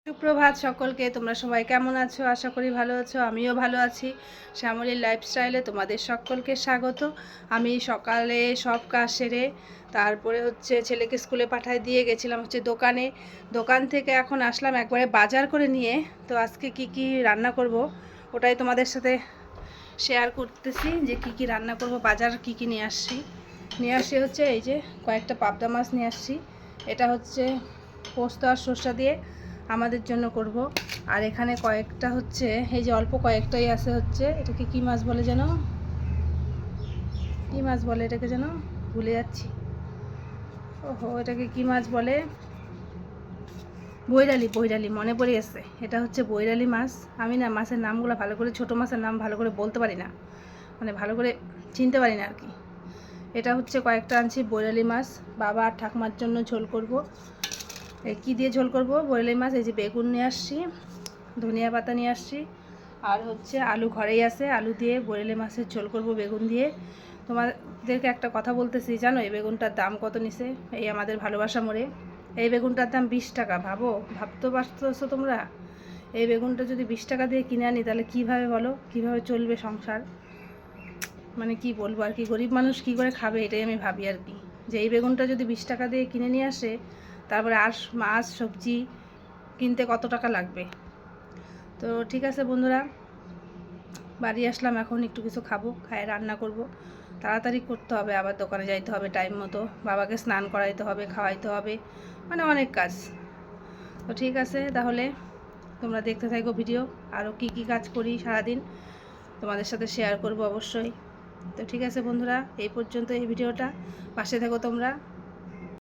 সুপ্রভাত সকলকে। তোমরা সবাই কেমন আছো? আশা করি ভালো আছো। আমিও ভালো আছি। শ্যামলীর লাইফস্টাইলে তোমাদের সকলকে স্বাগত। আমি সকালে সব কাজ সেরে তারপরে ছেলেকে স্কুলে পাঠায় দিয়ে গেছিলাম দোকানে। দোকান থেকে এখন আসলাম একবারে বাজার করে নিয়ে। তো আজকে কি কি রান্না করব ওটাই তোমাদের সাথে শেয়ার করতেছি, যে কি কি রান্না করব। বাজার কি কি নিয়ে আসছি এই যে কয়েকটা পাবদা মাছ নিয়ে আসছি। এটা পোস্ত আর সর্ষা দিয়ে আমাদের জন্য করব। আর এখানে কয়েকটা এই যে অল্প কয়েকটাই আছে এটাকে কি মাছ বলে যেন, কি মাছ বলে এটাকে যেন ভুলে যাচ্ছি। ওহো, এটাকে কি মাছ বলে? বৈরালি মনে পড়ে গেছে। এটা বৈরালি মাছ। আমি না মাছের নামগুলো ভালো করে, ছোটো মাছের নাম ভালো করে বলতে পারি না, মানে ভালো করে চিনতে পারি না আর কি। এটা কয়েকটা আনছি বৈরালি মাছ। বাবা আর ঠাকুমার জন্য ঝোল করব। কি দিয়ে ঝোল করব? বৈরালি মাছ। এই যে বেগুন নিয়ে আসছি, ধনিয়া পাতা নিয়ে আসছি, আর আলু ঘরেই আছে। আলু দিয়ে বৈরালি মাছের ঝোল করব বেগুন দিয়ে। তোমাদেরকে একটা কথা বলতেছি, জানো এই বেগুনটার দাম কত নিছে? এই আমাদের ভালোবাসা মোড়ে এই বেগুনটার দাম 20 টাকা। ভাবতে পারছো তোমরা? এই বেগুনটা যদি 20 টাকা দিয়ে কিনে আনি তাহলে কীভাবে বলো, কীভাবে চলবে সংসার? মানে কি বলবো আর কি, গরিব মানুষ কি করে খাবে, এটাই আমি ভাবি আর কি। যে এই বেগুনটা যদি 20 টাকা দিয়ে কিনে নিয়ে আসে, তারপরে আর মাছ সবজি কিনতে কত টাকা লাগবে? তো ঠিক আছে বন্ধুরা, বাড়ি আসলাম, এখন একটু কিছু খাবো, খাই রান্না করব। তাড়াতাড়ি করতে হবে, আবার দোকানে যাইতে হবে টাইম মতো, বাবাকে স্নান করাইতে হবে, খাওয়াইতে হবে, মানে অনেক কাজ। তো ঠিক আছে, তাহলে তোমরা দেখতে থাকো ভিডিও। আরও কি কি কাজ করি সারাদিন তোমাদের সাথে শেয়ার করব অবশ্যই। তো ঠিক আছে বন্ধুরা, এই পর্যন্ত এই ভিডিওটা। পাশে থাকো তোমরা।